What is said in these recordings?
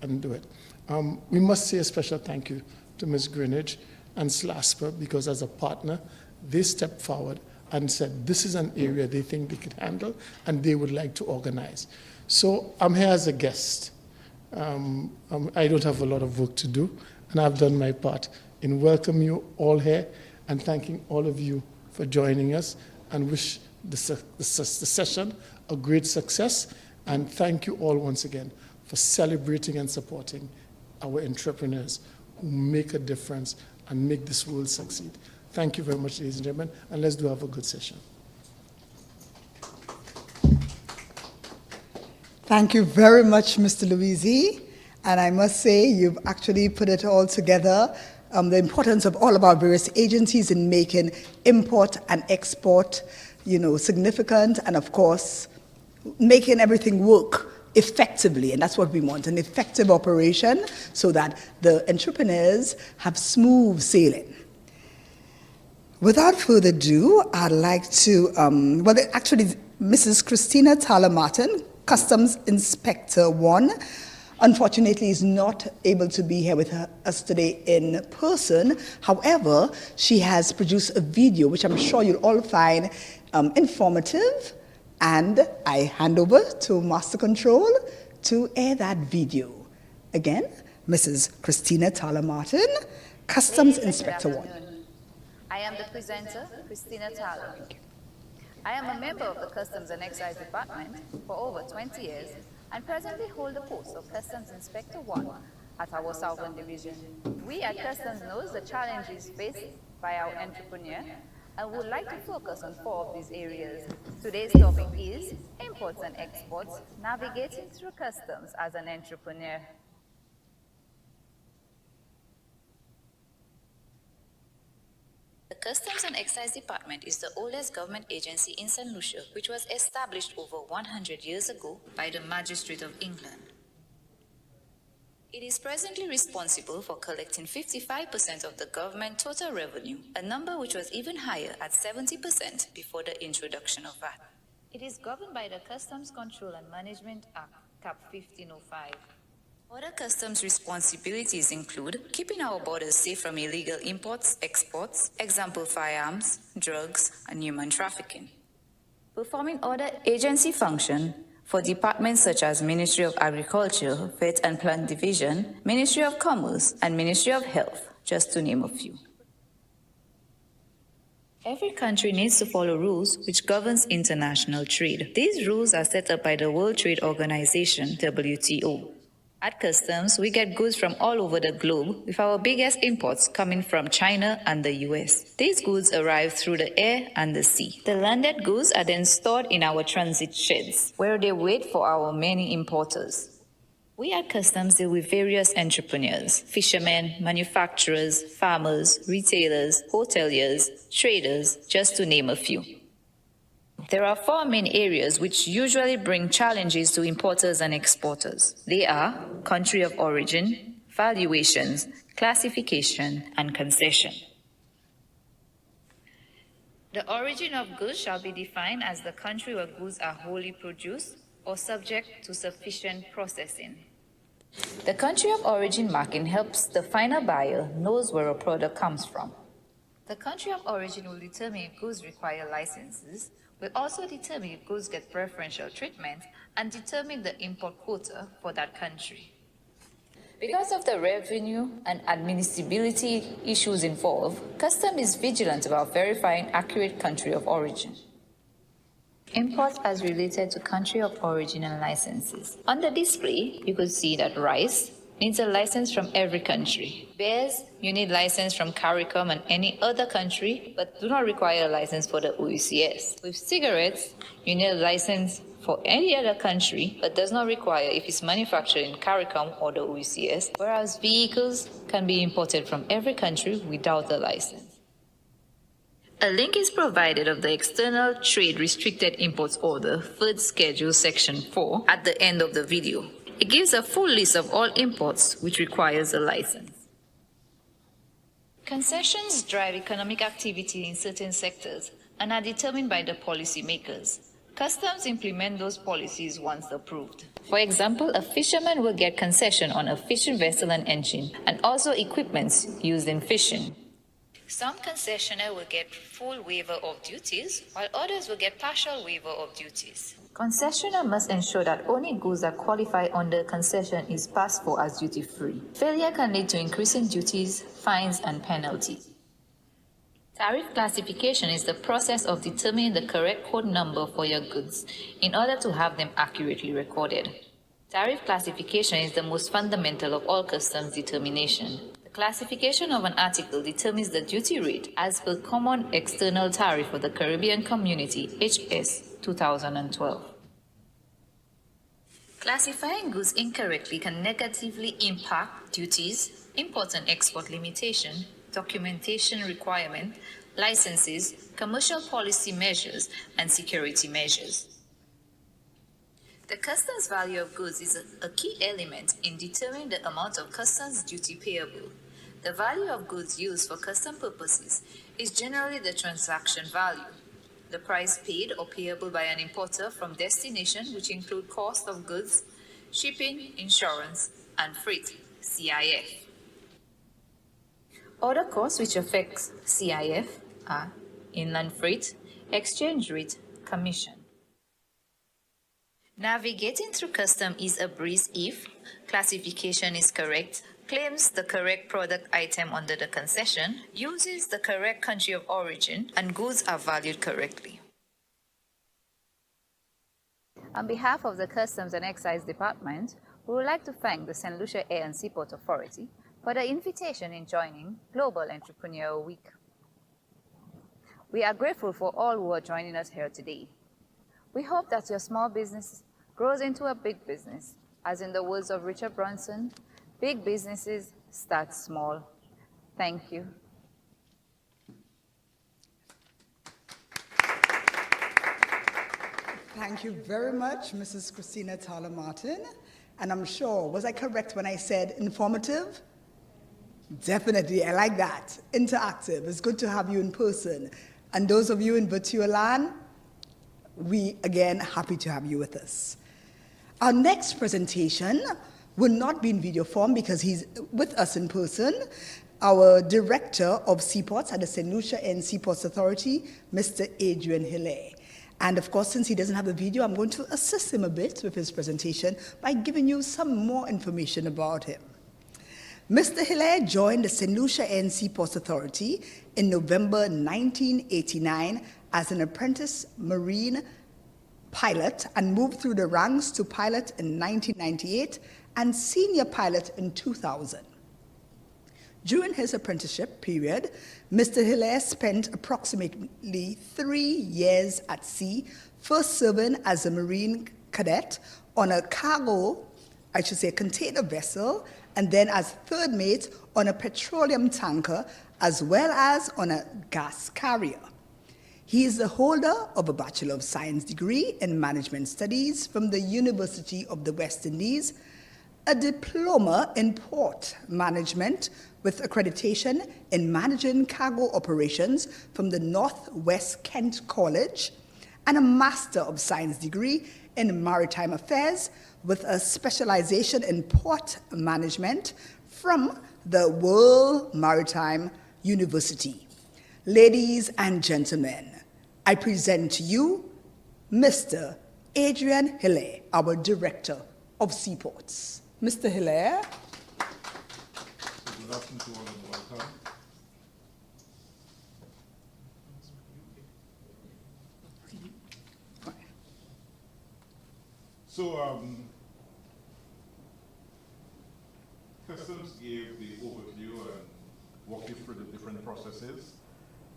and do it. We must say a special thank you to Ms. Greenidge and SLASPA, because as a partner, they stepped forward and said this is an area they think they could handle and they would like to organize. So I'm here as a guest. I don't have a lot of work to do, and I've done my part in welcoming you all here and thanking all of you for joining us, and wish the session a great success. And thank you all once again for celebrating and supporting our entrepreneurs who make a difference and make this world succeed. Thank you very much, ladies and gentlemen, and let's do have a good session. Thank you very much, Mr. Luisi. And I must say, you've actually put it all together, the importance of all of our various agencies in making import and export, significant, and of course, making everything work effectively, and that's what we want, an effective operation so that the entrepreneurs have smooth sailing. Without further ado, I'd like to, Mrs. Christina Thaler-Martin, Customs Inspector 1, unfortunately is not able to be here with us today in person. However, she has produced a video, which I'm sure you'll all find informative, and I hand over to Master Control to air that video. Again, Mrs. Christina Thaler-Martin, Customs Inspector 1. I am the presenter, Christina Thaler. I am a member of the Customs and Excise Department for over 20 years and presently hold the post of Customs Inspector 1 at our Southern Division. We at Customs knows the challenges faced by our entrepreneur and would like to focus on 4 of these areas. Today's topic is imports and exports, navigating through customs as an entrepreneur. The Customs and Excise Department is the oldest government agency in St. Lucia, which was established over 100 years ago by the Magistrate of England. It is presently responsible for collecting 55% of the government total revenue, a number which was even higher at 70% before the introduction of VAT. It is governed by the Customs Control and Management Act, Cap 1505. Other customs responsibilities include keeping our borders safe from illegal imports, exports, example firearms, drugs, and human trafficking. Performing other agency functions for departments such as Ministry of Agriculture, Vet and Plant Division, Ministry of Commerce, and Ministry of Health, just to name a few. Every country needs to follow rules which governs international trade. These rules are set up by the World Trade Organization, WTO. At Customs, we get goods from all over the globe, with our biggest imports coming from China and the US. These goods arrive through the air and the sea. The landed goods are then stored in our transit sheds, where they wait for our many importers. We at Customs deal with various entrepreneurs, fishermen, manufacturers, farmers, retailers, hoteliers, traders, just to name a few. There are 4 main areas which usually bring challenges to importers and exporters. They are country of origin, valuations, classification, and concession. The origin of goods shall be defined as the country where goods are wholly produced or subject to sufficient processing. The country of origin marking helps the final buyer knows where a product comes from. The country of origin will determine if goods require licenses, will also determine if goods get preferential treatment, and determine the import quota for that country. Because of the revenue and administrability issues involved, Customs is vigilant about verifying accurate country of origin. Imports as related to country of origin and licenses. On the display, you could see that rice needs a license from every country. Beers, you need license from CARICOM and any other country, but do not require a license for the OECS. With cigarettes, you need a license for any other country, but does not require if it's manufactured in CARICOM or the OECS, whereas vehicles can be imported from every country without a license. A link is provided of the External Trade Restricted Imports Order, Third Schedule, Section 4, at the end of the video. It gives a full list of all imports which requires a license. Concessions drive economic activity in certain sectors and are determined by the policymakers. Customs implement those policies once approved. For example, a fisherman will get concession on a fishing vessel and engine, and also equipments used in fishing. Some concessionaire will get full waiver of duties, while others will get partial waiver of duties. Concessionaire must ensure that only goods that qualify under concession is passed for as duty-free. Failure can lead to increasing duties, fines, and penalties. Tariff classification is the process of determining the correct code number for your goods in order to have them accurately recorded. Tariff classification is the most fundamental of all customs determination. The classification of an article determines the duty rate as per Common External Tariff for the Caribbean Community, HS 2012. Classifying goods incorrectly can negatively impact duties, import and export limitation, documentation requirement, licenses, commercial policy measures, and security measures. The customs value of goods is a key element in determining the amount of customs duty payable. The value of goods used for custom purposes is generally the transaction value, the price paid or payable by an importer from destination, which include cost of goods, shipping, insurance, and freight, CIF. Other costs which affect CIF are inland freight, exchange rate, commission. Navigating through custom is a breeze if classification is correct, claims the correct product item under the concession, uses the correct country of origin, and goods are valued correctly. On behalf of the Customs and Excise Department, we would like to thank the St. Lucia Air and Seaport Authority for the invitation in joining Global Entrepreneurial Week. We are grateful for all who are joining us here today. We hope that your small business grows into a big business. As in the words of Richard Branson, big businesses start small. Thank you. Thank you very much, Mrs. Christina Tyler-Martin. And I'm sure, was I correct when I said informative? Definitely, I like that. Interactive. It's good to have you in person. And those of you in virtual land, we, again, happy to have you with us. Our next presentation will not be in video form because he's with us in person. Our Director of Seaports at the St. Lucia and Seaports Authority, Mr. Adrian Hilaire. And of course, since he doesn't have a video, I'm going to assist him a bit with his presentation by giving you some more information about him. Mr. Hilaire joined the St. Lucia and Seaports Authority in November 1989 as an apprentice marine pilot and moved through the ranks to pilot in 1998 and senior pilot in 2000. During his apprenticeship period, Mr. Hilaire spent approximately 3 years at sea, first serving as a Marine cadet on a container vessel, and then as third mate on a petroleum tanker, as well as on a gas carrier. He is the holder of a Bachelor of Science degree in Management Studies from the University of the West Indies, a diploma in port management with accreditation in managing cargo operations from the Northwest Kent College, and a Master of Science degree in Maritime Affairs with a specialization in port management from the World Maritime University. Ladies and gentlemen, I present to you Mr. Adrian Hilaire, our Director of Seaports. Mr. Hilaire. Good afternoon to all and welcome. So, Customs gave the overview and walked you through the different processes.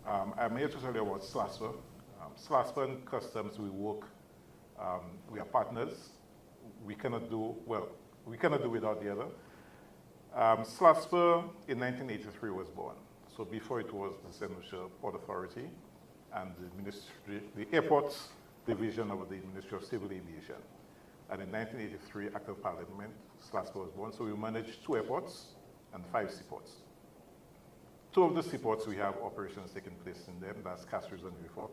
I'm here to tell you about SLASPA. SLASPA and Customs, we work, we are partners. We cannot do without the other. SLASPA in 1983 was born. So before it was the St. Lucia Port Authority and the Airports Division of the Ministry of Civil Aviation. And in 1983, Act of Parliament, SLASPA was born. So we manage 2 airports and 5 seaports. 2 of the seaports, we have operations taking place in them. That's Castries and Beaufort.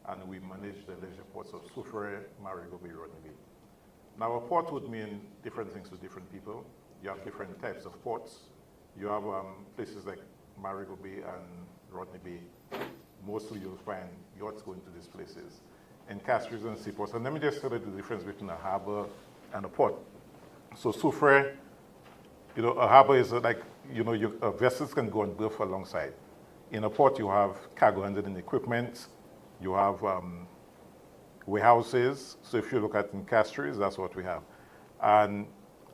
and we manage the leisure ports of Soufrière, Marigot Bay, Rodney Bay. Now, a port would mean different things to different people. You have different types of ports. You have places like Marigot Bay and Rodney Bay. Mostly you'll find yachts going to these places. And Castries and seaports. And let me just tell you the difference between a harbor and a port. So Soufrière, a harbor is like, vessels can go and berth alongside. In a port, you have cargo handling equipment. You have warehouses. So if you look at in Castries, that's what we have. And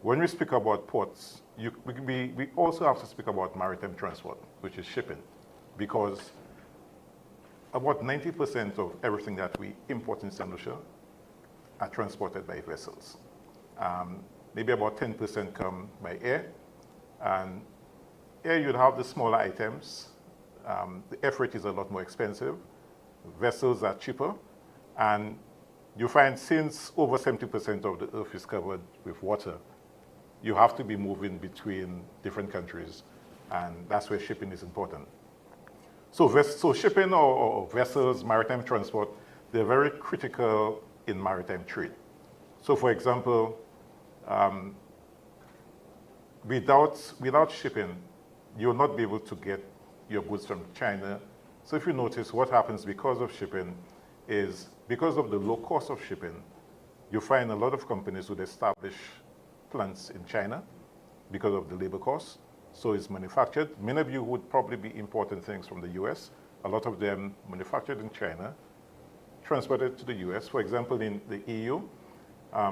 when we speak about ports, we also have to speak about maritime transport, which is shipping, because about 90% of everything that we import in St. Lucia are transported by vessels. Maybe about 10% come by air. And air, you'd have the smaller items. The air freight is a lot more expensive. Vessels are cheaper. And you find since over 70% of the earth is covered with water, you have to be moving between different countries. And that's where shipping is important. So shipping or vessels, maritime transport, they're very critical in maritime trade. So for example, without shipping, you'll not be able to get your goods from China. So if you notice, what happens because of shipping is, because of the low cost of shipping, you find a lot of companies would establish plants in China because of the labor costs. So it's manufactured. Many of you would probably be importing things from the US. A lot of them manufactured in China, transported to the US. For example, in the EU,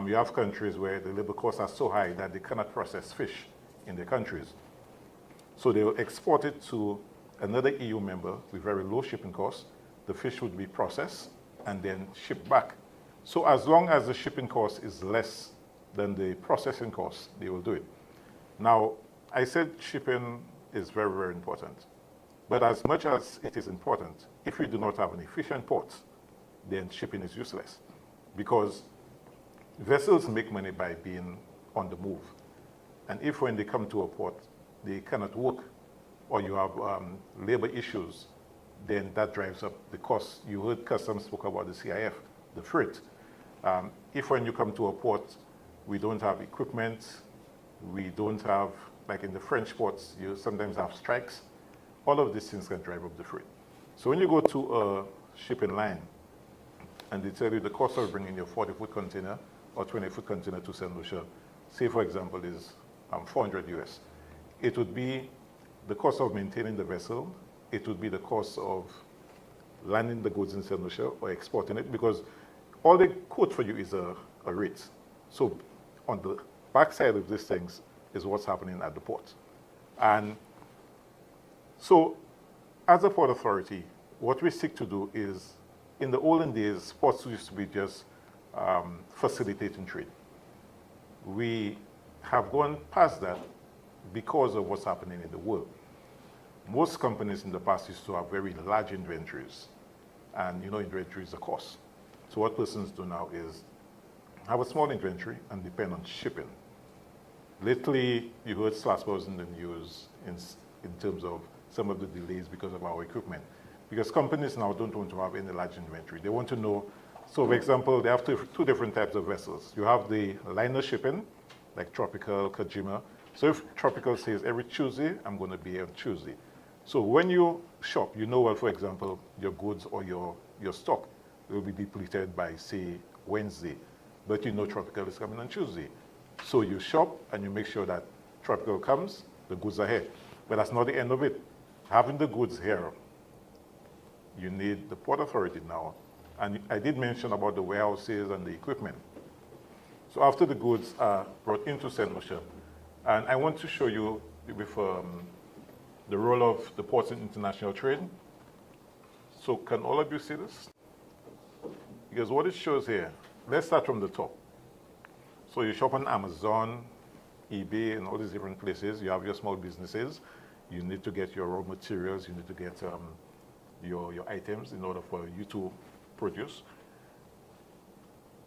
you have countries where the labor costs are so high that they cannot process fish in their countries. So they will export it to another EU member with very low shipping costs. The fish would be processed and then shipped back. So as long as the shipping cost is less than the processing cost, they will do it. Now, I said shipping is very, very important. But as much as it is important, if we do not have an efficient port, then shipping is useless. Because vessels make money by being on the move. And if when they come to a port, they cannot work, or you have labor issues, then that drives up the cost. You heard Customs spoke about the CIF, the freight. If when you come to a port, we don't have equipment, we don't have, like in the French ports, you sometimes have strikes. All of these things can drive up the freight. So when you go to a shipping line and they tell you the cost of bringing your 40-foot container or 20-foot container to St. Lucia, say for example is 400 US, it would be the cost of maintaining the vessel, it would be the cost of landing the goods in St. Lucia or exporting it, because all they quote for you is a rate. So on the backside of these things is what's happening at the port. And so as a port authority, what we seek to do is, in the olden days, ports used to be just facilitating trade. We have gone past that because of what's happening in the world. Most companies in the past used to have very large inventories, and inventory is a cost. So what persons do now is have a small inventory and depend on shipping. Lately, you heard Slasper was in the news in terms of some of the delays because of our equipment. Because companies now don't want to have any large inventory. They want to know, so for example, they have two different types of vessels. You have the liner shipping, like Tropical, Kajima. So if Tropical says every Tuesday, I'm going to be here on Tuesday. So when you shop, well, for example, your goods or your stock will be depleted by, say, Wednesday. But Tropical is coming on Tuesday. So you shop and you make sure that Tropical comes, the goods are here. But that's not the end of it. Having the goods here, you need the Port Authority now. And I did mention about the warehouses and the equipment. So after the goods are brought into St. Lucia, and I want to show you with the role of the ports in international trade. So can all of you see this? Because what it shows here, let's start from the top. So you shop on Amazon, eBay, and all these different places. You have your small businesses. You need to get your raw materials. You need to get your items in order for you to produce.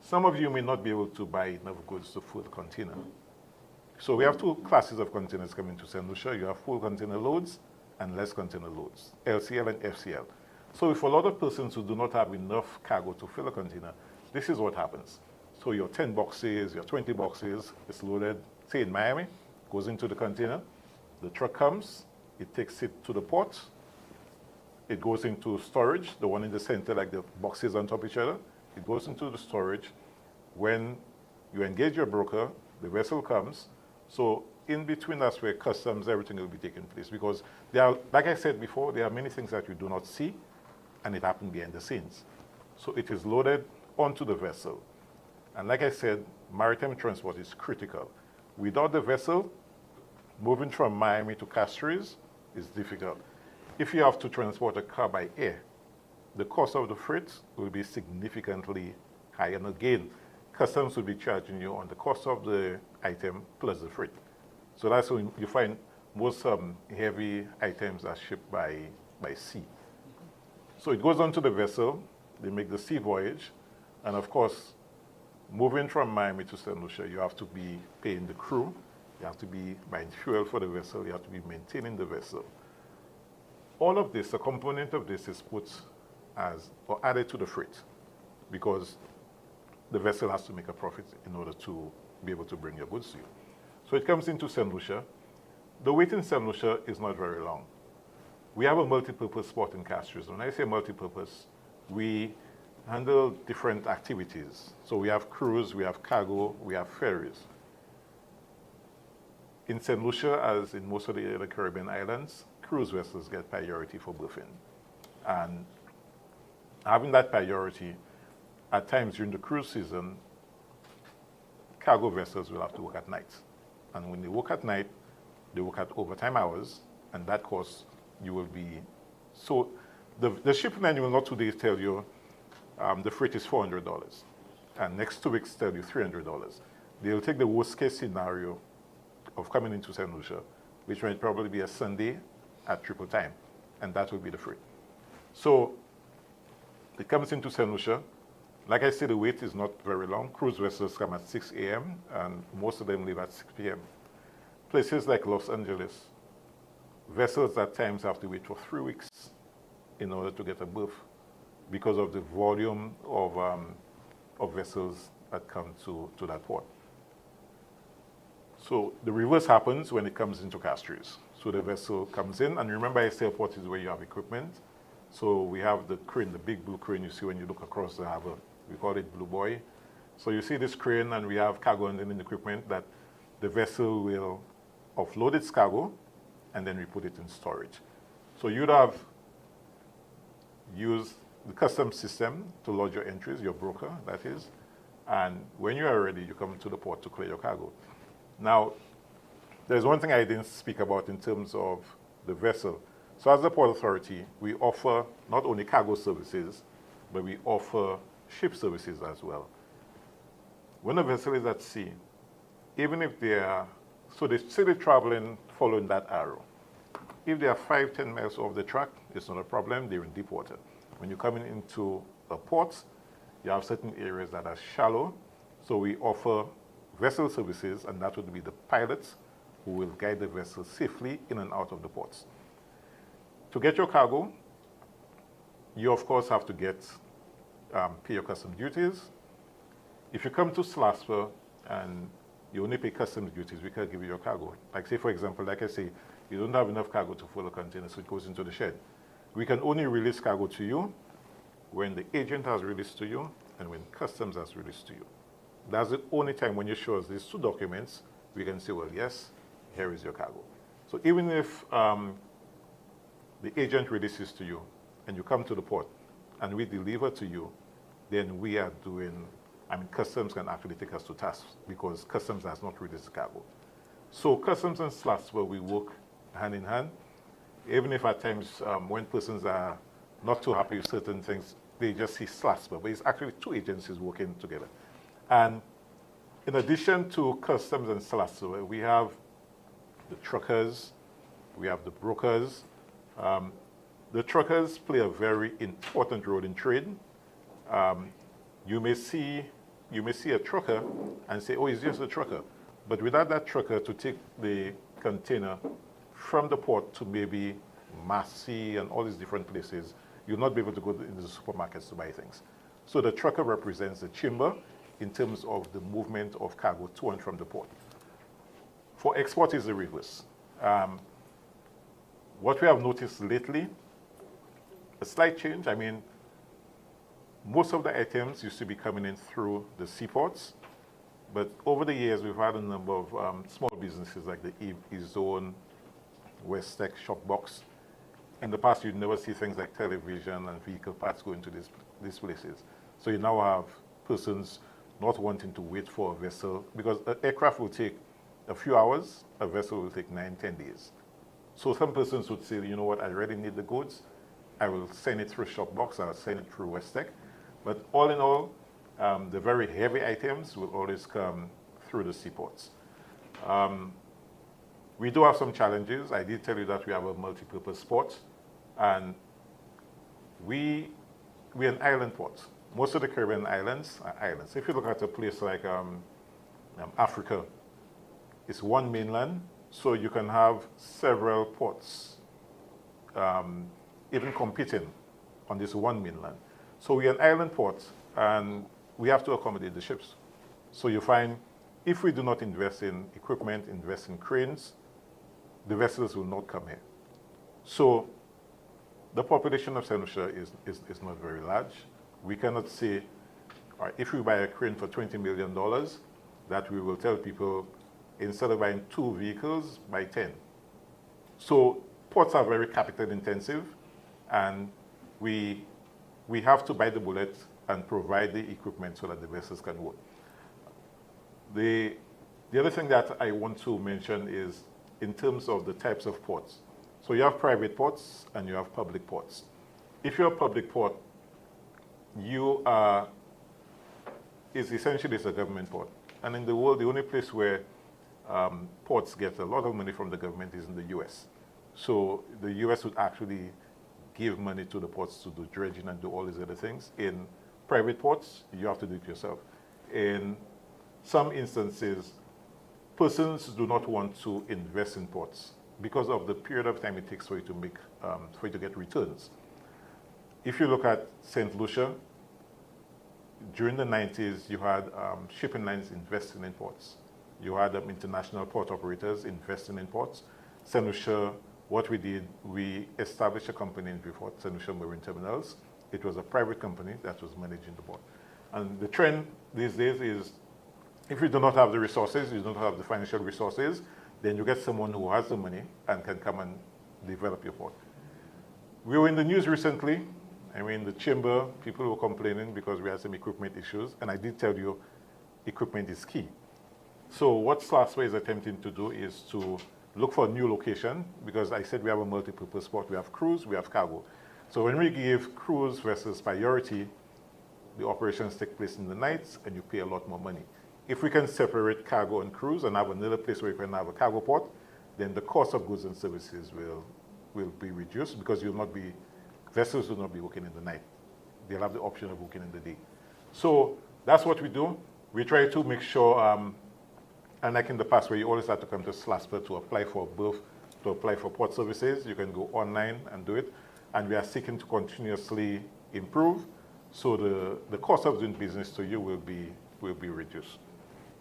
Some of you may not be able to buy enough goods to fill the container. So we have two classes of containers coming to St. Lucia. You have full container loads and less container loads, LCL and FCL. So for a lot of persons who do not have enough cargo to fill a container, this is what happens. So your 10 boxes, your 20 boxes, is loaded, say in Miami, goes into the container. The truck comes, it takes it to the port. It goes into storage, the one in the center, like the boxes on top of each other. It goes into the storage. When you engage your broker, the vessel comes. So in between, that's where customs, everything will be taking place. Because there are, like I said before, there are many things that you do not see, and it happens behind the scenes. So it is loaded onto the vessel. And like I said, maritime transport is critical. Without the vessel, moving from Miami to Castries is difficult. If you have to transport a car by air, the cost of the freight will be significantly high. And again, customs will be charging you on the cost of the item plus the freight. So that's when you find most heavy items are shipped by sea. So it goes onto the vessel, they make the sea voyage, and of course, moving from Miami to St. Lucia, you have to be paying the crew, you have to be buying fuel for the vessel, you have to be maintaining the vessel. All of this, a component of this is put as, or added to the freight, because the vessel has to make a profit in order to be able to bring your goods to you. So it comes into St. Lucia. The wait in St. Lucia is not very long. We have a multi-purpose port in Castries. When I say multi-purpose, we handle different activities. So we have cruise, we have cargo, we have ferries. In St. Lucia, as in most of the other Caribbean islands, cruise vessels get priority for berthing. And having that priority, at times during the cruise season, cargo vessels will have to work at night. And when they work at night, they work at overtime hours, and that cost you will be. So the ship line will not today tell you the freight is $400, and next 2 weeks tell you $300. They'll take the worst case scenario of coming into St. Lucia, which might probably be a Sunday at triple time, and that will be the freight. So it comes into St. Lucia. Like I said, the wait is not very long. Cruise vessels come at 6 a.m., and most of them leave at 6 p.m. Places like Los Angeles, vessels at times have to wait for 3 weeks in order to get a berth because of the volume of vessels that come to that port. So the reverse happens when it comes into Castries. So the vessel comes in, and remember I said port is where you have equipment. So we have the crane, the big blue crane you see when you look across the harbor. We call it Blue Boy. So you see this crane, and we have cargo and equipment that the vessel will offload its cargo, and then we put it in storage. So you'd have used the customs system to lodge your entries, your broker, that is, and when you are ready, you come to the port to clear your cargo. Now, there's one thing I didn't speak about in terms of the vessel. So as the Port Authority, we offer not only cargo services, but we offer ship services as well. When a vessel is at sea, even if they are, so they say they're traveling following that arrow. If they are 5-10 miles off the track, it's not a problem, they're in deep water. When you're coming into a port, you have certain areas that are shallow, so we offer vessel services, and that would be the pilots who will guide the vessel safely in and out of the ports. To get your cargo, you of course have to pay your customs duties. If you come to SLASPA and you only pay customs duties, we can give you your cargo. Like say, for example, like I say, you don't have enough cargo to fill a container, so it goes into the shed. We can only release cargo to you when the agent has released to you and when customs has released to you. That's the only time when you show us these two documents, we can say, well, yes, here is your cargo. So even if the agent releases to you and you come to the port and we deliver to you, then we are doing, customs can actually take us to task because customs has not released the cargo. So customs and SLASPA, we work hand in hand, even if at times when persons are not too happy with certain things, they just see SLASPA, but it's actually two agencies working together. And in addition to customs and SLASPA, we have the truckers, we have the brokers. The truckers play a very important role in trade. You may see a trucker and say, oh, it's just a trucker. But without that trucker to take the container from the port to maybe Massey and all these different places, you'll not be able to go into the supermarkets to buy things. So the trucker represents the chamber in terms of the movement of cargo to and from the port. For export is the reverse. What we have noticed lately, a slight change. I mean, most of the items used to be coming in through the seaports, but over the years, we've had a number of small businesses like the E-Zone, Westech, Shopbox. In the past, you'd never see things like television and vehicle parts going to these places. So you now have persons not wanting to wait for a vessel, because an aircraft will take a few hours, a vessel will take 9-10 days. So some persons would say, you know what, I really need the goods. I will send it through Shopbox, I'll send it through Westech. But all in all, the very heavy items will always come through the seaports. We do have some challenges. I did tell you that we have a multi-purpose port, and we're an island port. Most of the Caribbean islands are islands. If you look at a place like Africa, it's one mainland, so you can have several ports even competing on this one mainland. So we're an island port, and we have to accommodate the ships. So you find, if we do not invest in equipment, invest in cranes, the vessels will not come here. So the population of St. Lucia is not very large. We cannot say, all right, if we buy a crane for $20 million, that we will tell people, instead of buying 2 vehicles, buy 10. So ports are very capital intensive, and we have to bite the bullet and provide the equipment so that the vessels can work. The other thing that I want to mention is in terms of the types of ports. So you have private ports and you have public ports. If you're a public port, it's essentially a government port. And in the world, the only place where ports get a lot of money from the government is in the US. So the US would actually give money to the ports to do dredging and do all these other things. In private ports, you have to do it yourself. In some instances, persons do not want to invest in ports because of the period of time it takes for you to make, for you to get returns. If you look at St. Lucia, during the 90s, you had shipping lines investing in ports. You had international port operators investing in ports. St. Lucia, what we did, we established a company in Beaufort, St. Lucia Marine Terminals. It was a private company that was managing the port. And the trend these days is, if you do not have the resources, you don't have the financial resources, then you get someone who has the money and can come and develop your port. We were in the news recently. I mean, the chamber, people were complaining because we had some equipment issues, and I did tell you, equipment is key. So what SLASPA is attempting to do is to look for a new location, because I said we have a multi-purpose port. We have cruise, we have cargo. So when we give cruise vessels priority, the operations take place in the nights, and you pay a lot more money. If we can separate cargo and cruise and have another place where you can have a cargo port, then the cost of goods and services will be reduced, because vessels will not be working in the night. They'll have the option of working in the day. So that's what we do. We try to make sure, unlike in the past where you always have to come to SLASPA to apply for berth, to apply for port services, you can go online and do it. And we are seeking to continuously improve, so the cost of doing business to you will be reduced.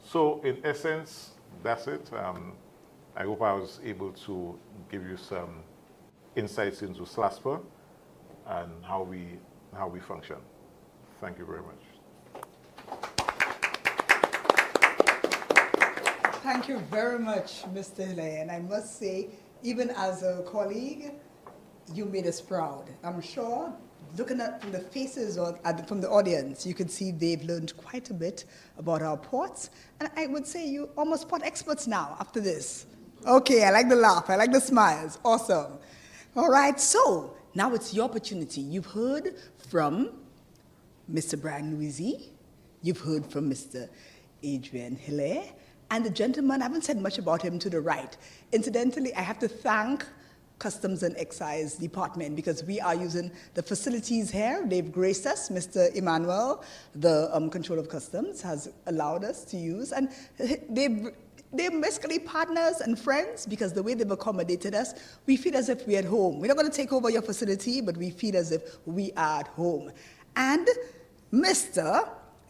So in essence, that's it. I hope I was able to give you some insights into SLASPA and how we function. Thank you very much. Thank you very much, Mr. Hilaire. And I must say, even as a colleague, you made us proud. I'm sure, looking at from the faces from the audience, you could see they've learned quite a bit about our ports. And I would say you're almost port experts now after this. Okay, I like the laugh, I like the smiles. Awesome. All right, so now it's your opportunity. You've heard from Mr. Brian Louisi. You've heard from Mr. Adrian Hilaire. And the gentleman, I haven't said much about him to the right. Incidentally, I have to thank Customs and Excise Department, because we are using the facilities here. They've graced us. Mr. Emmanuel, the Controller of Customs, has allowed us to use. And they've they're basically partners and friends because the way they've accommodated us, we feel as if we're at home. We're not going to take over your facility, but we feel as if we are at home. And Mr.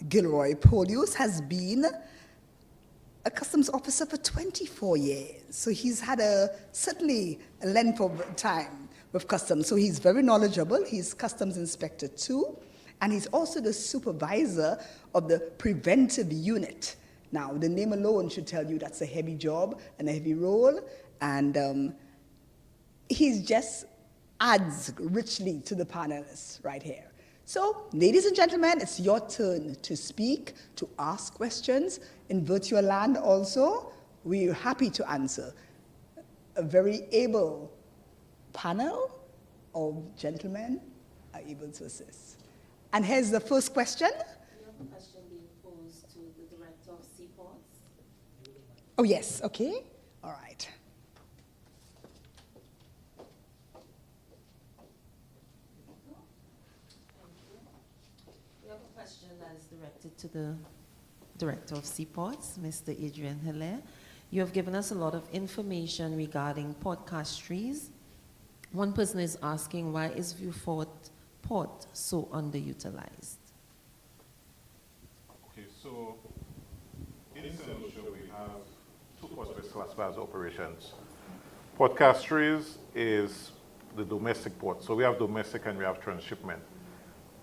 Gilroy Polius has been a customs officer for 24 years. So he's had certainly a length of time with customs. So he's very knowledgeable. He's customs inspector too. And he's also the supervisor of the preventive unit. Now, the name alone should tell you that's a heavy job and a heavy role. And he just adds richly to the panelists right here. So, ladies and gentlemen, it's your turn to speak, to ask questions. In virtual land also, we're happy to answer. A very able panel of gentlemen are able to assist. And here's the first question. We have a question being posed to the Director of Seaports. Oh, yes, okay. All right. We have a question that is directed to the Director of Seaports, Mr. Adrian Hilaire. You have given us a lot of information regarding port castries. One person is asking, why is Vieux Fort Port so underutilized? Okay, so in St. Lucia, we have two ports with classified operations. Port Castries is the domestic port. So we have domestic and we have transshipment.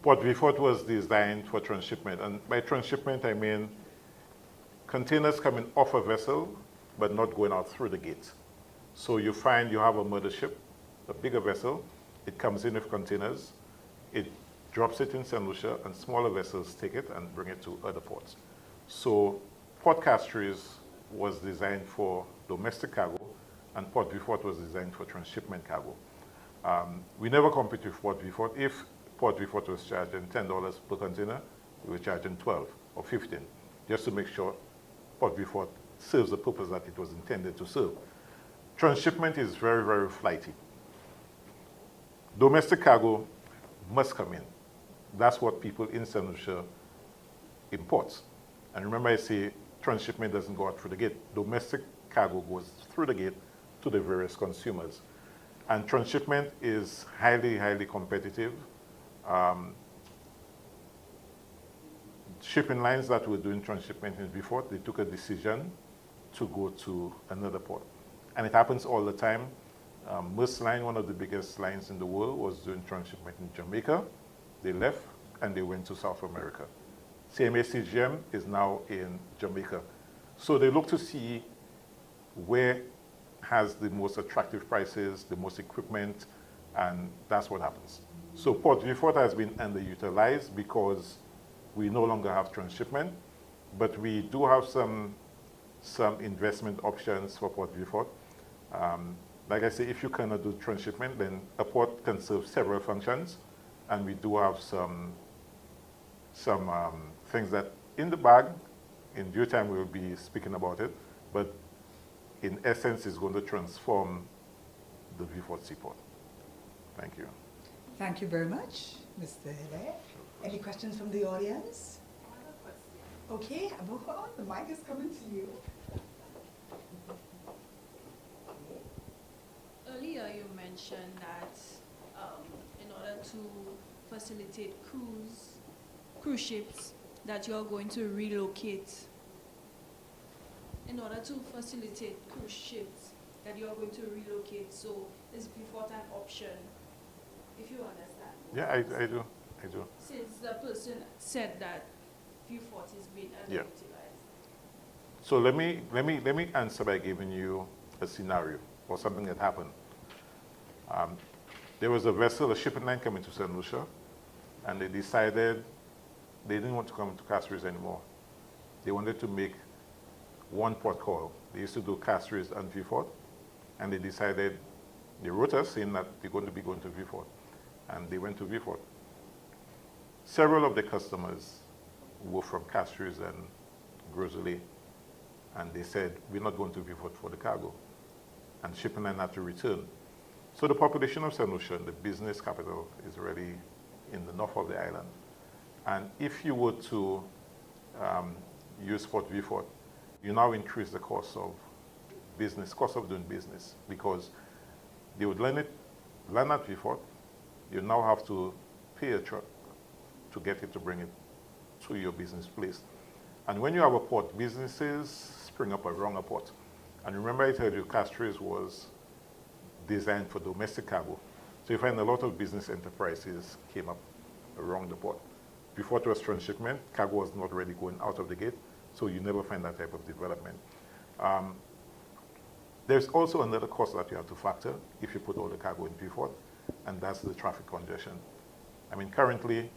Port Vieux Fort was designed for transshipment. And by transshipment, I mean containers coming off a vessel, but not going out through the gate. So you find you have a mothership, a bigger vessel, it comes in with containers, it drops it in St. Lucia, and smaller vessels take it and bring it to other ports. So Port Castries was designed for domestic cargo, and Port Vieux Fort was designed for transshipment cargo. We never compete with Port Vieux Fort. If Port Vieux Fort was charging $10 per container, we were charging 12 or 15, just to make sure Port Vieux Fort serves the purpose that it was intended to serve. Transshipment is very, very flighty. Domestic cargo must come in. That's what people in St. Lucia import. And remember, I say transshipment doesn't go out through the gate. Domestic cargo goes through the gate to the various consumers. And transshipment is highly, highly competitive. Shipping lines that were doing transshipment before, they took a decision to go to another port. And it happens all the time. Maersk Line, one of the biggest lines in the world, was doing transshipment in Jamaica. They left and they went to South America. CMA CGM is now in Jamaica. So they look to see where has the most attractive prices, the most equipment, and that's what happens. So Port Vieux Fort has been underutilized because we no longer have transshipment, but we do have some investment options for Port Vieux Fort. Like I say, if you cannot do transshipment, then a port can serve several functions, and we do have some things that in the bag. In due time, we will be speaking about it, but in essence, it's going to transform the Vieux Fort Seaport. Thank you. Thank you very much, Mr. Hilaire. Any questions from the audience? Okay, Abuha, the mic is coming to you. Earlier, you mentioned that in order to facilitate cruise ships, that you're going to relocate. In order to facilitate cruise ships, that you're going to relocate, so is Vieux Fort an option, if you understand? Yeah, I do. Since the person said that Vieux Fort is being Yeah. underutilized. So let me answer by giving you a scenario or something that happened. There was a vessel, a shipping line coming to St. Lucia, and they decided they didn't want to come to Castries anymore. They wanted to make one port call. They used to do Castries and Vieux Fort, and they decided, they wrote us saying that they're going to be going to Vieux Fort, and they went to Vieux Fort. Several of the customers were from Castries and Gros-Islet, and they said, we're not going to Vieux Fort for the cargo, and shipping line had to return. So the population of St. Lucia, the business capital, is already in the north of the island. And if you were to use Port Vieux Fort, you now increase the cost of doing business, because they would land at Freeport. You now have to pay a truck to get it to bring it to your business place. And when you have a port, businesses spring up around a port. And remember I told you Castries was designed for domestic cargo. So you find a lot of business enterprises came up around the port. Before it was transshipment, cargo was not really going out of the gate, so you never find that type of development. There's also another cost that you have to factor if you put all the cargo in Freeport, and that's the traffic congestion. I mean, currently,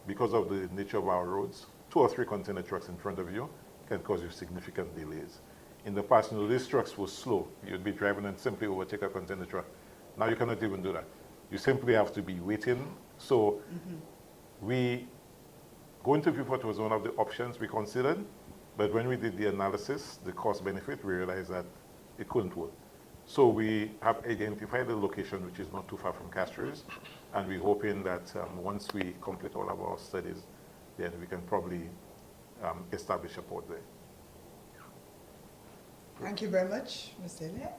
because of the nature of our roads, 2 or 3 container trucks in front of you can cause you significant delays. In the past, these trucks were slow. You'd be driving and simply overtake a container truck. Now you cannot even do that. You simply have to be waiting. So going to Freeport was one of the options we considered, but when we did the analysis, the cost benefit, we realized that it couldn't work. So we have identified a location which is not too far from Castries, and we're hoping that once we complete all of our studies, then we can probably establish a port there. Thank you very much, Mr. Ele.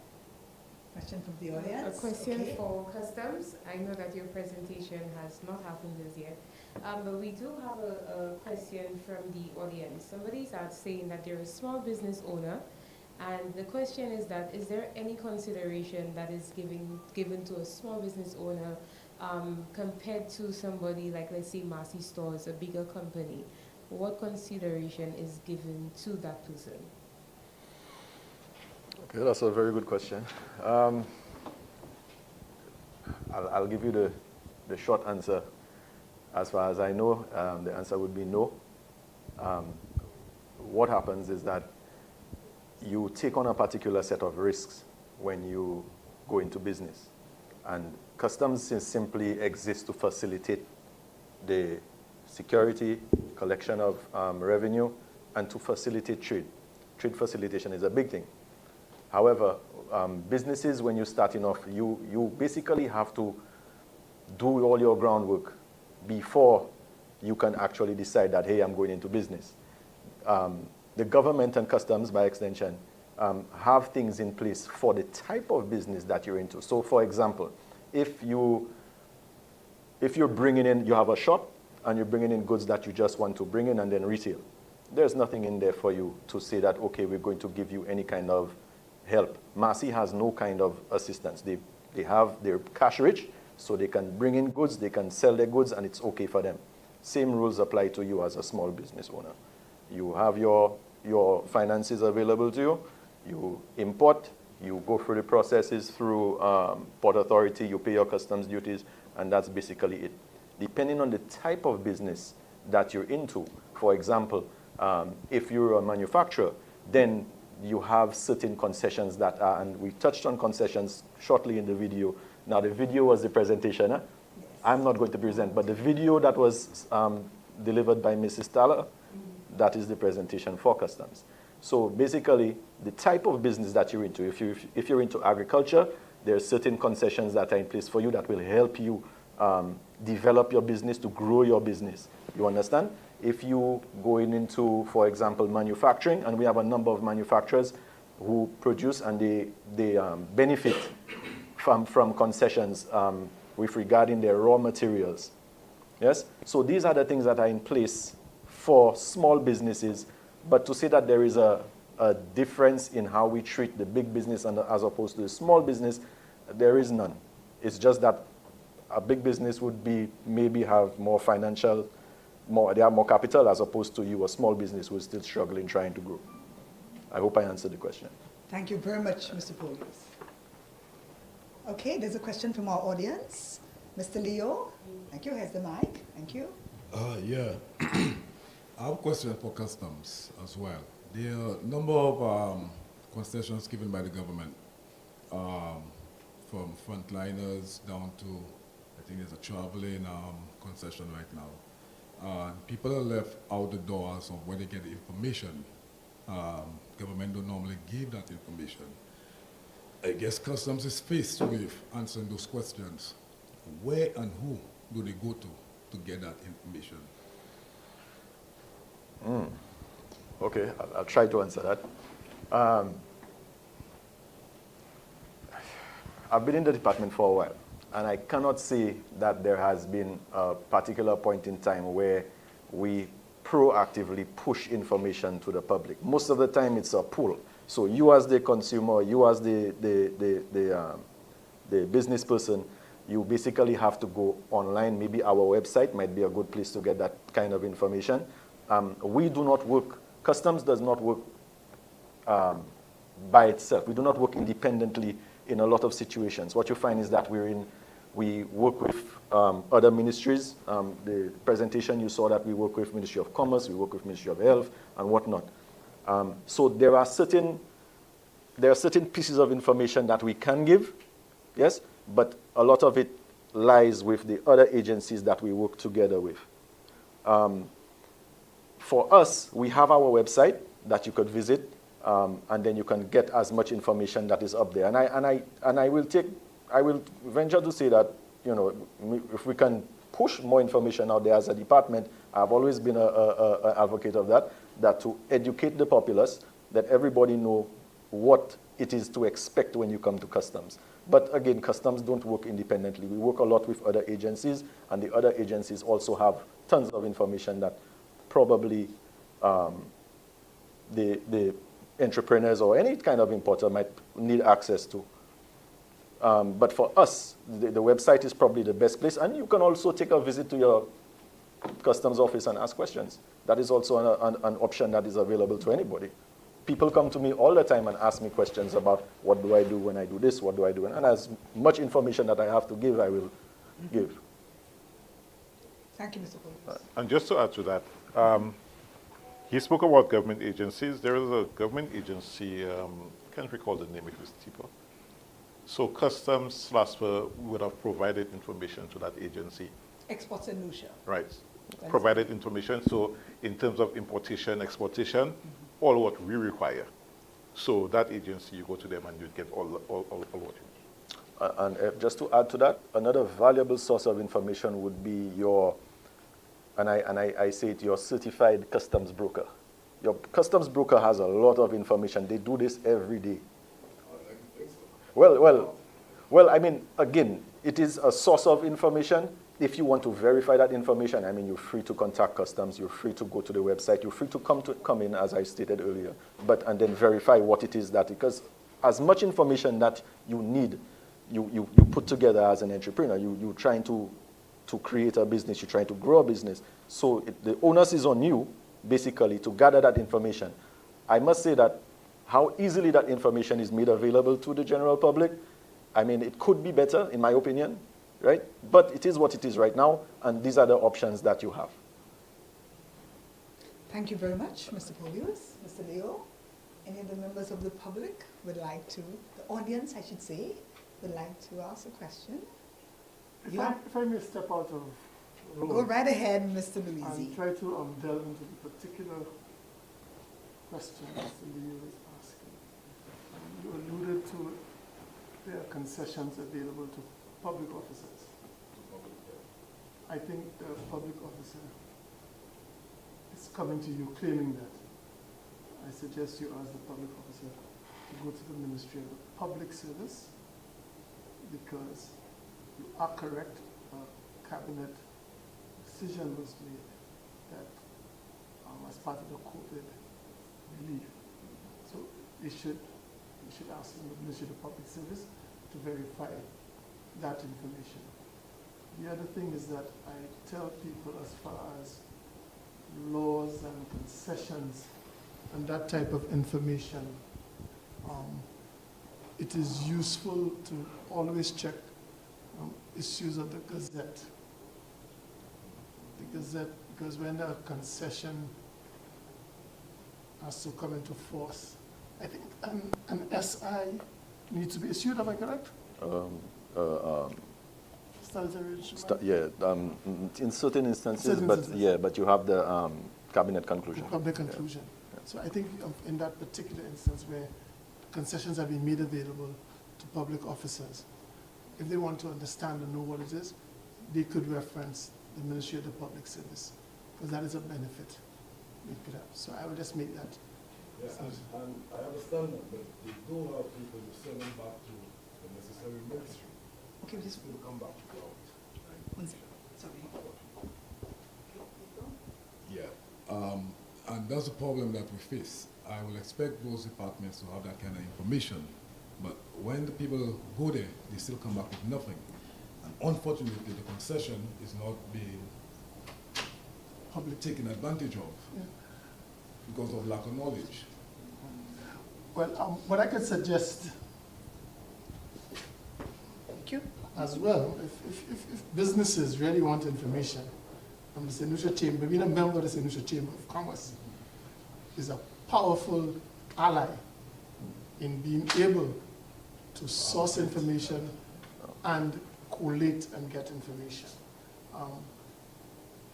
Question from the audience. A question Okay. for customs. I know that your presentation has not happened as yet, but we do have a question from the audience. Somebody's out saying that they're a small business owner, and the question is that, is there any consideration that is given to a small business owner compared to somebody like, let's say, Massey Stores, a bigger company? What consideration is given to that person? Okay, that's a very good question. I'll give you the short answer. As far as I know, the answer would be no. What happens is that you take on a particular set of risks when you go into business. And customs simply exists to facilitate the security, collection of revenue, and to facilitate trade. Trade facilitation is a big thing. However, businesses, when you're starting off, you basically have to do all your groundwork before you can actually decide that, hey, I'm going into business. The government and customs, by extension, have things in place for the type of business that you're into. So, for example, if you're bringing in, you have a shop, and you're bringing in goods that you just want to bring in and then retail, there's nothing in there for you to say that, okay, we're going to give you any kind of help. Massey has no kind of assistance. They're cash rich, so they can bring in goods, they can sell their goods, and it's okay for them. Same rules apply to you as a small business owner. You have your finances available to you, you import, you go through the processes through Port Authority, you pay your customs duties, and that's basically it. Depending on the type of business that you're into, for example, if you're a manufacturer, then you have certain concessions that are, and we touched on concessions shortly in the video. Now the video was the presentation. Yes. I'm not going to present, but the video that was delivered by Mrs. Thaler, that is the presentation for customs. So basically, the type of business that you're into, if you're into agriculture, there are certain concessions that are in place for you that will help you develop your business, to grow your business. You understand? If you going into, for example, manufacturing, and we have a number of manufacturers who produce and they benefit from concessions with regarding their raw materials. Yes? So these are the things that are in place for small businesses, but to say that there is a difference in how we treat the big business as opposed to the small business, there is none. It's just that a big business would maybe have more financial, they have more capital, as opposed to you, a small business who is still struggling, trying to grow. I hope I answered the question. Thank you very much, Mr. Polius. Okay, there's a question from our audience. Mr. Leo, thank you. Here's the mic. Thank you. Yeah. I have a question for customs as well. There are a number of concessions given by the government, from frontliners down to, I think there's a traveling concession right now. People are left out the doors of where they get the information. Government don't normally give that information. I guess customs is faced with answering those questions. Where and who do they go to get that information? Okay, I'll try to answer that. I've been in the department for a while, and I cannot say that there has been a particular point in time where we proactively push information to the public. Most of the time, it's a pull. So you as the consumer, you as the business person, you basically have to go online. Maybe our website might be a good place to get that kind of information. We do not work, customs does not work by itself. We do not work independently in a lot of situations. What you find is that we work with other ministries. The presentation you saw that we work with Ministry of Commerce, we work with Ministry of Health and whatnot. So there are certain pieces of information that we can give, yes, but a lot of it lies with the other agencies that we work together with. For us, we have our website that you could visit, and then you can get as much information that is up there. And I will venture to say that, you know, if we can push more information out there as a department, I've always been an advocate of that to educate the populace, that everybody know what it is to expect when you come to customs. But again, customs don't work independently. We work a lot with other agencies, and the other agencies also have tons of information that probably the entrepreneurs or any kind of importer might need access to. But for us, the website is probably the best place, and you can also take a visit to your customs office and ask questions. That is also an option that is available to anybody. People come to me all the time and ask me questions about what do I do when I do this, what do I do, and as much information that I have to give, I will give. Thank you, Mr. Williams. And just to add to that, he spoke about government agencies. There is a government agency, can't recall the name, it was TIPA. So Customs, SLASPA would have provided information to that agency. Exports and Lucia. Right. Provided information. So in terms of importation, exportation, all what we require. So that agency, you go to them and you get all what you need. And just to add to that, another valuable source of information would be your, and I say it, your certified customs broker. Your customs broker has a lot of information. They do this every day. Well, I mean, again, it is a source of information. If you want to verify that information, I mean, you're free to contact customs, you're free to go to the website, you're free to come in, as I stated earlier, and then verify what it is that, because as much information that you need, you put together as an entrepreneur, you're trying to create a business, you're trying to grow a business. So the onus is on you, basically, to gather that information. I must say that how easily that information is made available to the general public, I mean, it could be better, in my opinion, right? But it is what it is right now, and these are the options that you have. Thank you very much, Mr. Polius, Mr. Leo. Any of the members of the public would like to, the audience, I should say, would like to ask a question? If I may step out of role. Go right ahead, Mr. Luisi. And try to delve into the particular question Mr. Leo is asking. You alluded to there are concessions available to public officers. I think the public officer is coming to you claiming that. I suggest you ask the public officer to go to the Ministry of Public Service, because you are correct, a cabinet decision was made that as part of the COVID relief. So you should ask the Ministry of Public Service to verify that information. The other thing is that I tell people, as far as laws and concessions and that type of information, it is useful to always check issues of the Gazette. The Gazette, because when a concession has to come into force, I think an SI needs to be issued, am I correct? In certain instances, but you have the cabinet conclusion. You have the conclusion. Yeah. So I think in that particular instance where concessions have been made available to public officers, if they want to understand and know what it is, they could reference the Ministry of the Public Service, because that is a benefit make it up. So I will just make that. Yes, and I understand that, but they do have people who send them back to the necessary ministry. Okay, just People come back to court. one second. Sorry. Yeah, and that's the problem that we face. I will expect those departments to have that kind of information, but when the people go there, they still come back with nothing. And unfortunately, the concession is not being taken advantage of because of lack of knowledge. Well, what I could suggest as well, if businesses really want information from the St. Lucia Chamber, being a member of the St. Lucia Chamber of Commerce is a powerful ally in being able to source information and collate and get information.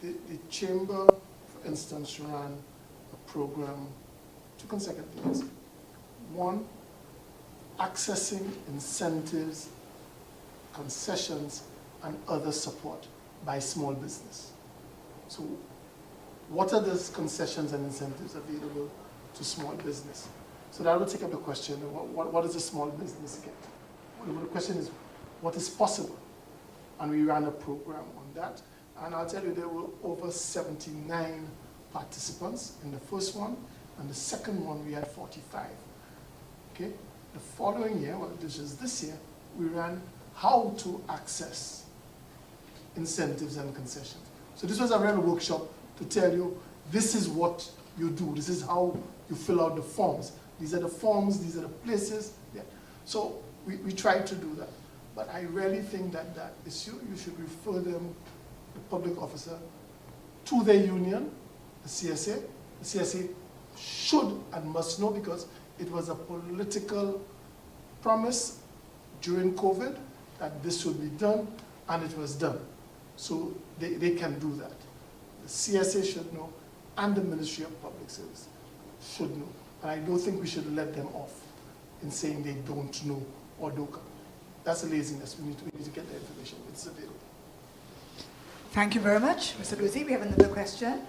The Chamber, for instance, ran a program 2 consecutive years. One, accessing incentives, concessions, and other support by small business. So what are those concessions and incentives available to small business? So that will take up the question, what does a small business get? Well, the question is, what is possible? And we ran a program on that. And I'll tell you, there were over 79 participants in the first one, and the second one we had 45. Okay? The following year, well, this is this year, we ran how to access incentives and concessions. So this was a real workshop to tell you, this is what you do, this is how you fill out the forms. These are the forms, these are the places. Yeah. So we tried to do that. But I really think that that issue, you should refer them, the public officer, to their union, the CSA. The CSA should and must know, because it was a political promise during COVID that this would be done, and it was done. So they can do that. The CSA should know, and the Ministry of Public Service should know. And I don't think we should let them off in saying they don't know or don't come. That's a laziness. We need to get the information. It's available. Thank you very much, Mr. Lucy. We have another question.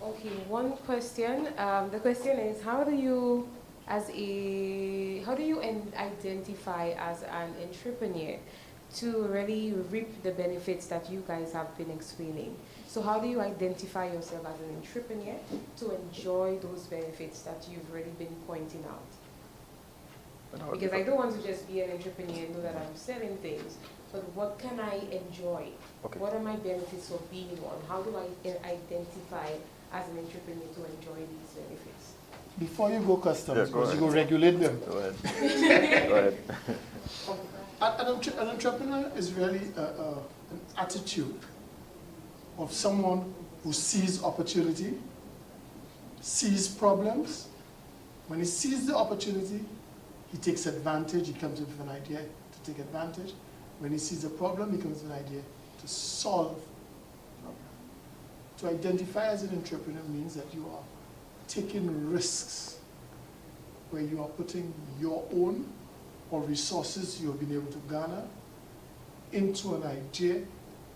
Okay, one question. The question is, how do you identify as an entrepreneur to really reap the benefits that you guys have been explaining? So how do you identify yourself as an entrepreneur to enjoy those benefits that you've already been pointing out? Because I don't want to just be an entrepreneur and know that I'm selling things, but what can I enjoy? Okay. What are my benefits of being one? How do I identify as an entrepreneur to enjoy these benefits? Before you go customs, Yeah, go because you ahead. go regulate them. Go ahead. Go ahead. An entrepreneur is really an attitude of someone who sees opportunity, sees problems. When he sees the opportunity, he takes advantage. He comes up with an idea to take advantage. When he sees a problem, he comes with an idea to solve the problem. To identify as an entrepreneur means that you are taking risks where you are putting your own or resources you have been able to garner into an idea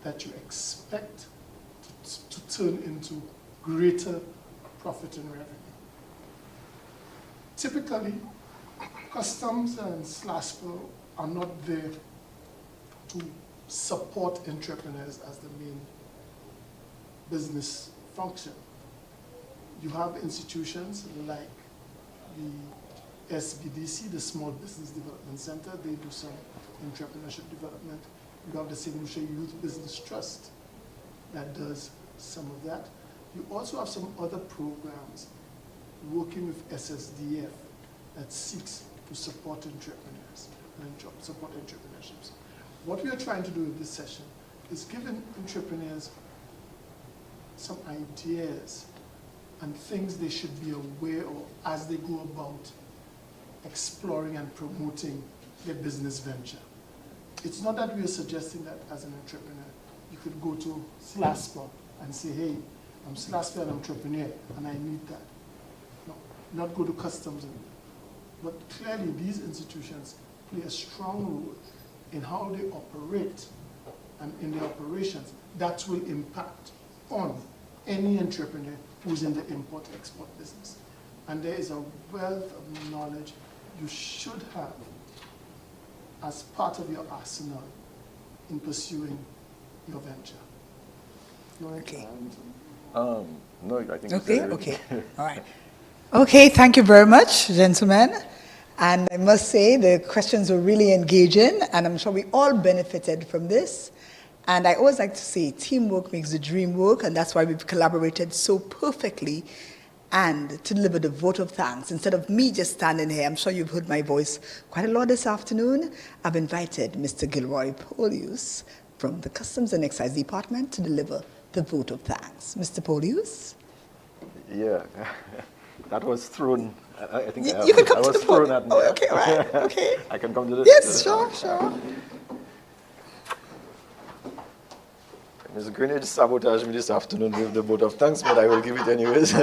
that you expect to turn into greater profit and revenue. Typically, customs and SLASPA are not there to support entrepreneurs as the main business function. You have institutions like the SBDC, the Small Business Development Center. They do some entrepreneurship development. You have the St. Lucia Youth Business Trust that does some of that. You also have some other programs working with SSDF that seeks to support entrepreneurs and support entrepreneurships. What we are trying to do with this session is giving entrepreneurs some ideas and things they should be aware of as they go about exploring and promoting their business venture. It's not that we are suggesting that as an entrepreneur, you could go to SLASPA and say, hey, I'm SLASPA and entrepreneur and I need that. No, not go to customs. But clearly these institutions play a strong role in how they operate and in their operations that will impact on any entrepreneur who's in the import-export business. And there is a wealth of knowledge you should have as part of your arsenal in pursuing your venture. You want to Okay. No, I think Okay, it's okay, all right. Okay, thank you very much, gentlemen. And I must say the questions were really engaging, and I'm sure we all benefited from this. And I always like to say teamwork makes the dream work, and that's why we've collaborated so perfectly and to deliver the vote of thanks. Instead of me just standing here, I'm sure you've heard my voice quite a lot this afternoon, I've invited Mr. Gilroy Polius from the Customs and Excise Department to deliver the vote of thanks. Mr. Polius? Yeah, that was thrown. I think You can come I to was the thrown podium. at me. Oh, okay, all right, okay. I can come to the. Yes, sure, sure. Ms. Greenidge sabotaged me this afternoon with the vote of thanks, but I will give it anyways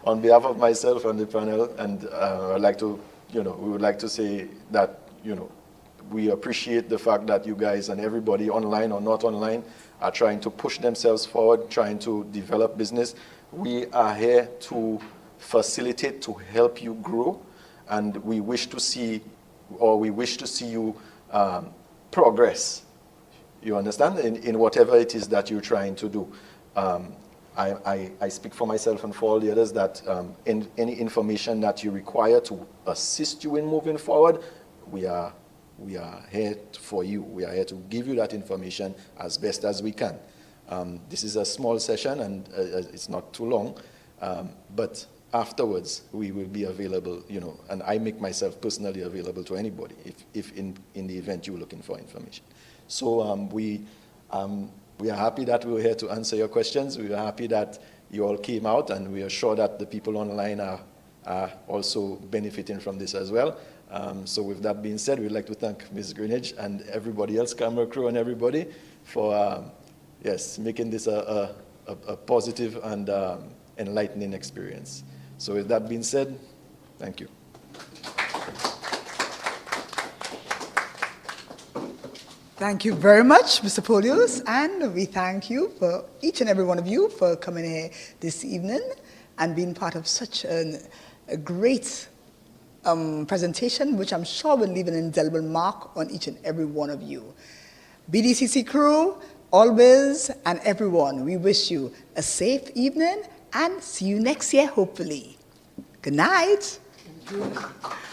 on behalf of myself and the panel. And I'd like to, we would like to say that, we appreciate the fact that you guys and everybody online or not online are trying to push themselves forward, trying to develop business. We are here to facilitate, to help you grow, and we wish to see you progress. You understand? In whatever it is that you're trying to do. I speak for myself and for all the others that in any information that you require to assist you in moving forward, we are here for you. We are here to give you that information as best as we can. This is a small session and it's not too long, but afterwards we will be available, and I make myself personally available to anybody if in the event you're looking for information. So we are happy that we were here to answer your questions. We are happy that you all came out, and we are sure that the people online are also benefiting from this as well. So with that being said, we'd like to thank Ms. Greenidge and everybody else, camera crew and everybody, for making this a positive and enlightening experience. So with that being said, thank you. Thank you very much, Mr. Polius, and we thank you for each and every one of you for coming here this evening and being part of such a great presentation, which I'm sure will leave an indelible mark on each and every one of you. BDCC crew, Always, and everyone, we wish you a safe evening and see you next year, hopefully. Good night. Thank you.